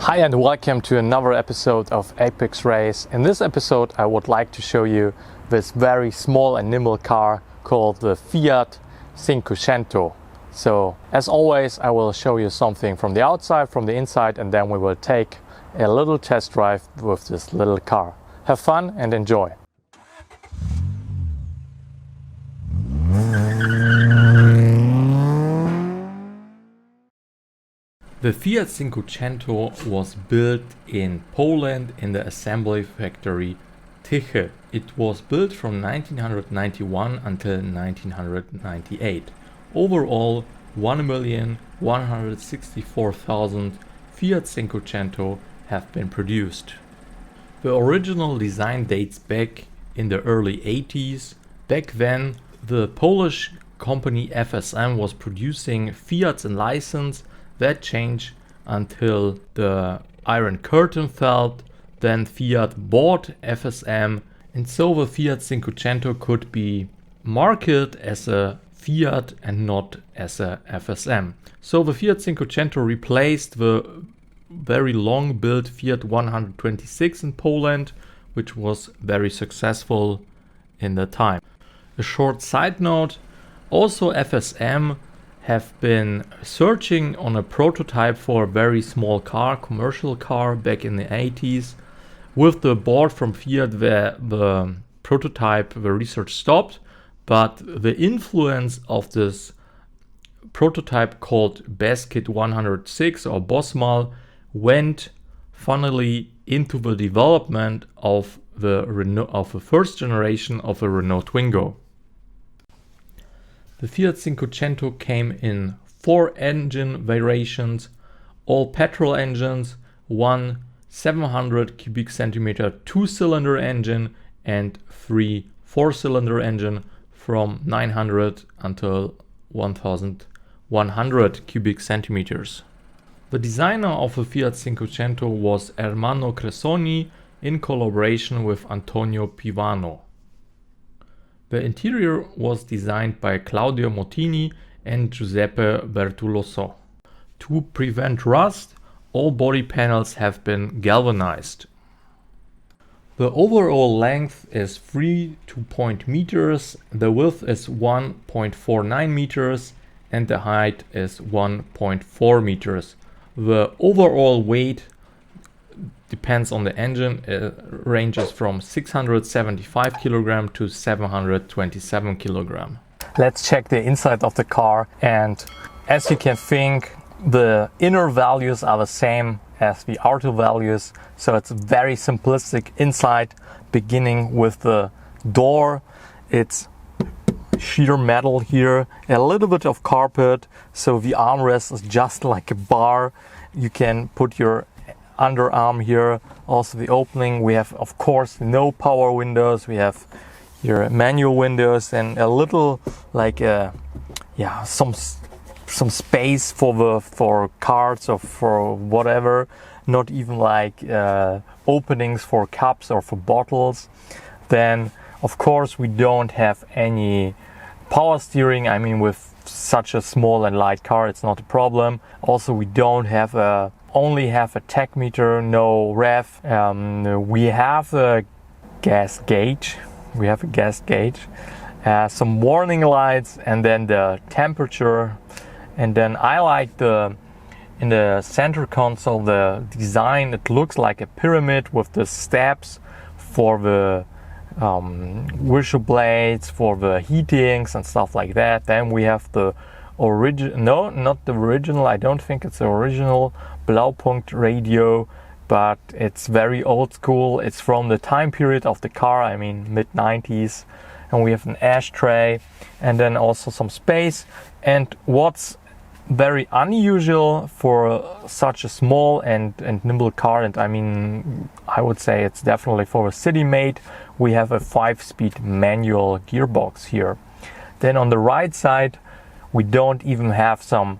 Hi and welcome to another episode of Apex Race. In this episode I would like to show you this very small and nimble car called the Fiat Cinquecento. So as always I will show you something from the outside, from the inside, and then we will take a little test drive with this little car. Have fun and enjoy! The Fiat Cinquecento was built in Poland in the assembly factory Tychy. It was built from 1991 until 1998. Overall, 1,164,000 Fiat Cinquecento have been produced. The original design dates back in the early 80s. Back then, the Polish company FSM was producing Fiats in license. That changed until the Iron Curtain fell. Then Fiat bought FSM, and so the Fiat Cinquecento could be marketed as a Fiat and not as a FSM. So the Fiat Cinquecento replaced the very long built Fiat 126 in Poland, which was very successful in the time. A short side note, also FSM have been searching on a prototype for a very small car, commercial car, back in the 80s. With the board from Fiat, the prototype, the research stopped, but the influence of this prototype called baJiTag 106 or Bosmal went funnily into the development of the first generation of the Renault Twingo. The Fiat Cinquecento came in 4 engine variations, all petrol engines, one 700 cubic centimeter 2-cylinder engine and 3 4-cylinder engine from 900 until 1100 cubic centimeters. The designer of the Fiat Cinquecento was Ermanno Cressoni in collaboration with Antonio Pivano. The interior was designed by Claudio Mottini and Giuseppe Bertoloso. To prevent rust, all body panels have been galvanized. The overall length is 3.2 meters, the width is 1.49 meters and the height is 1.4 meters. The overall weight depends on the engine, ranges from 675 kilogram to 727 kilogram. Let's check the inside of the car, and as you can think, the inner values are the same as the outer values, so it's very simplistic inside, beginning with the door. It's sheer metal here, a little bit of carpet, so the armrest is just like a bar. You can put your underarm here. Also the opening, we have of course no power windows, we have your manual windows and a little like some space for cards or for whatever, not even like openings for cups or for bottles. Then of course we don't have any power steering. I mean, with such a small and light car it's not a problem. Also we don't have only have a tach meter, no ref. We have a gas gauge. Some warning lights, and then the temperature. And then I like in the center console the design. It looks like a pyramid with the steps for the whistle blades, for the heatings and stuff like that. Then we have the original, not the original, I don't think it's the original Blaupunkt radio, but it's very old school. It's from the time period of the car, I mean mid-90s. And we have an ashtray and then also some space. And what's very unusual for such a small and nimble car, and I mean I would say it's definitely for a city made, we have a 5-speed manual gearbox here. Then on the right side we don't even have some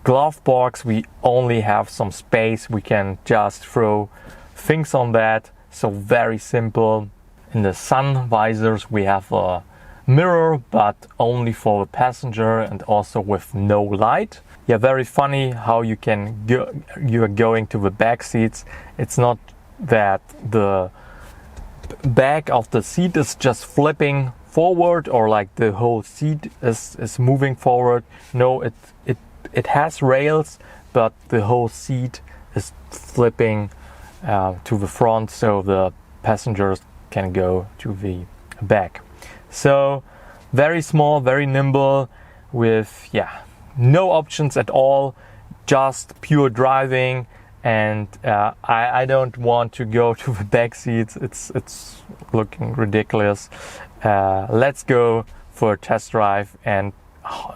glove box, we only have some space. We can just throw things on that, so very simple. In the sun visors we have a mirror, but only for the passenger and also with no light. Yeah, very funny how you are going to the back seats. It's not that the back of the seat is just flipping forward or like the whole seat is moving forward. No, it has rails, but the whole seat is flipping to the front, so the passengers can go to the back. So very small, very nimble, with no options at all, just pure driving. And I don't want to go to the back seats. It's looking ridiculous. Let's go for a test drive and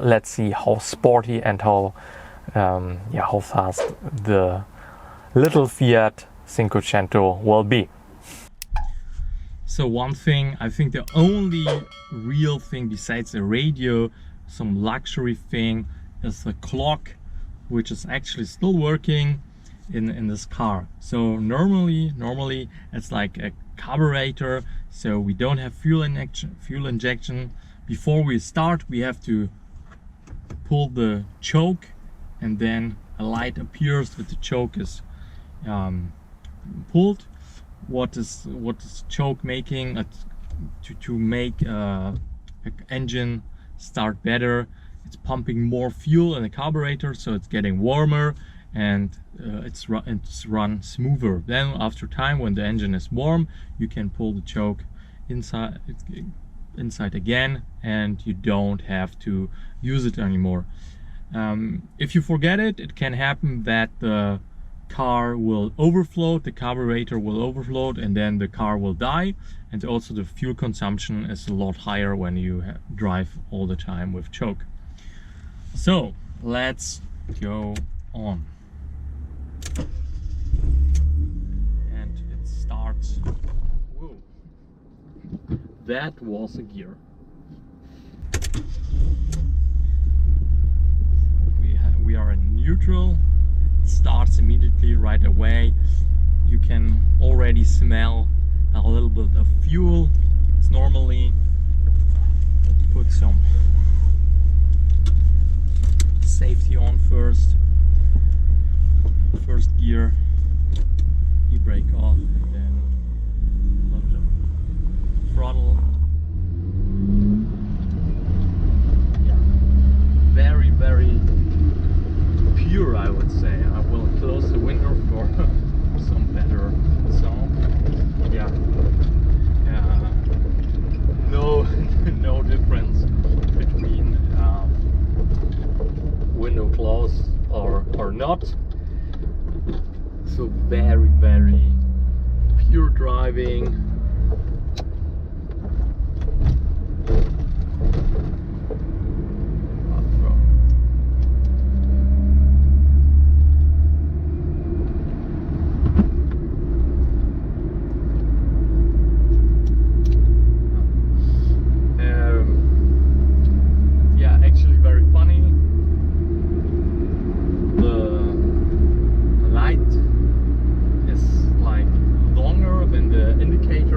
let's see how sporty and how fast the little Fiat Cinquecento will be. So one thing, I think the only real thing besides the radio, some luxury thing, is the clock, which is actually still working in this car. So normally it's like a carburetor, so we don't have fuel injection. Before we start, we have to pull the choke, and then a light appears that the choke is pulled. What is choke making? To make an engine start better, it's pumping more fuel in the carburetor, so it's getting warmer and it's run smoother. Then after time, when the engine is warm, you can pull the choke inside again, and you don't have to use it anymore. If you forget it, it can happen that the car will overflow, the carburetor will overflow, and then the car will die. And also the fuel consumption is a lot higher when you drive all the time with choke. So let's go on. And it starts. Whoa. That was a gear. We are in neutral. It starts immediately right away. You can already smell a little bit of fuel. It's normally put some safety on first gear, e-brake off, and then throttle. Yeah, very pure, I would say. I will close the window for some better sound. Yeah, no difference between window closed or not. So very pure driving. Indicator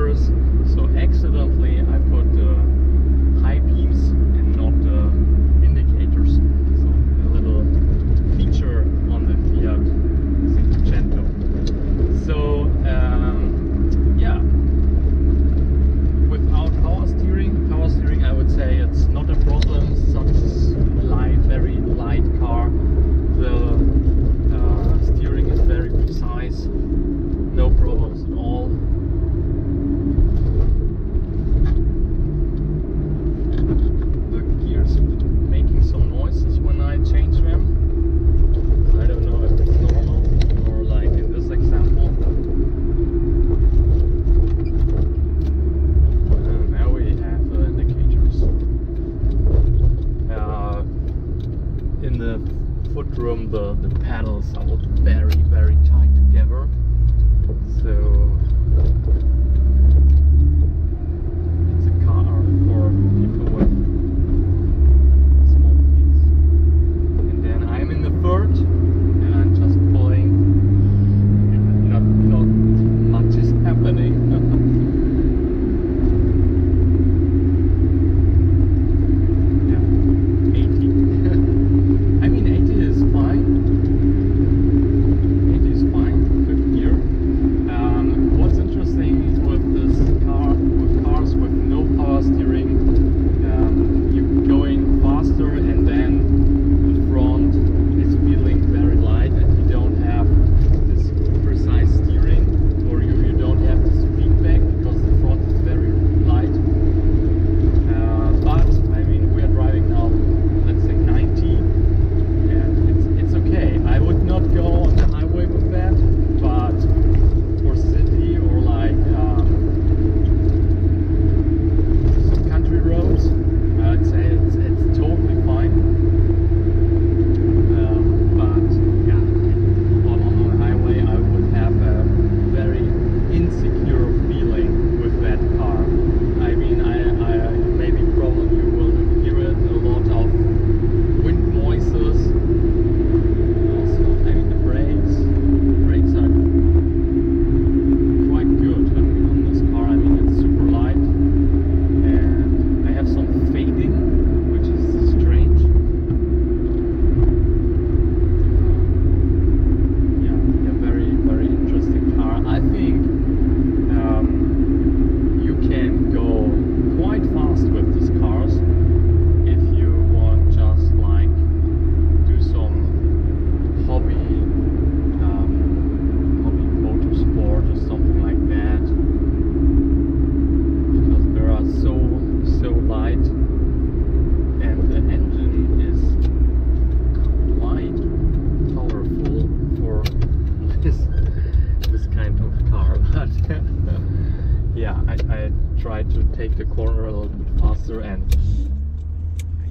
I tried to take the corner a little bit faster, and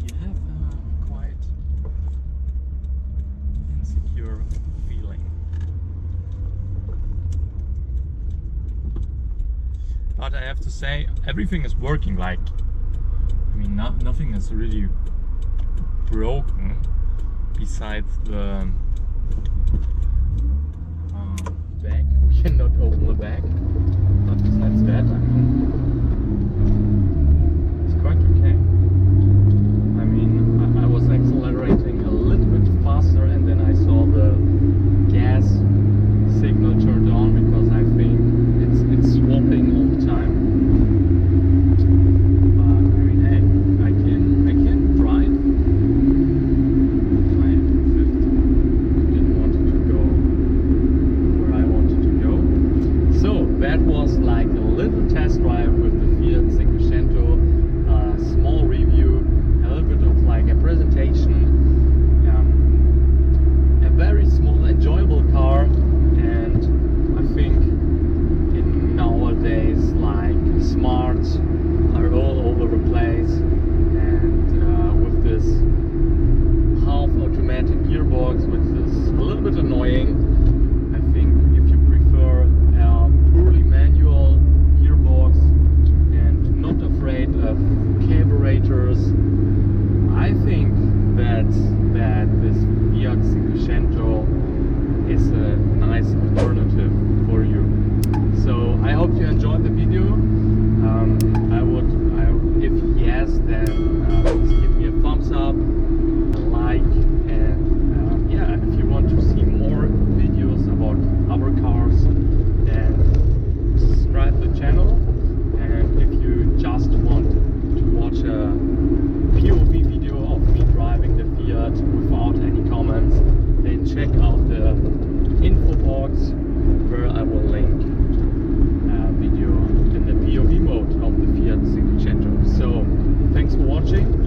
you have a quite insecure feeling. But I have to say, everything is working. Like, I mean, nothing is really broken besides the bag. We cannot open the bag. But besides that, I mean, it's quite okay. I mean, I was accelerating a little bit faster, and then I saw the gas signal turned on because I think it's swapping all the time. But I mean, hey, I can drive. I am 50. Didn't want to go where I wanted to go. So that was like a little test drive with the Fiat Cinquecento, small review, a little bit of like a presentation, a very small enjoyable car, and I think in nowadays like smarts are all over the place, and with this half automatic gearbox, which is a little bit annoying. I think if you prefer a purely manual gearbox and not afraid of carburetors, I think that this Fiat Cinquecento is a nice alternative for you. So I hope you enjoyed the video. If yes, then please give me a thumbs up, a like, and yeah, if you want to see more videos about other cars, then subscribe to the channel. And if you just want to watch a POV video of me driving the Fiat without any comments, then check out the info box where I will link a video in the POV mode of the Fiat Cinquecento. So thanks for watching.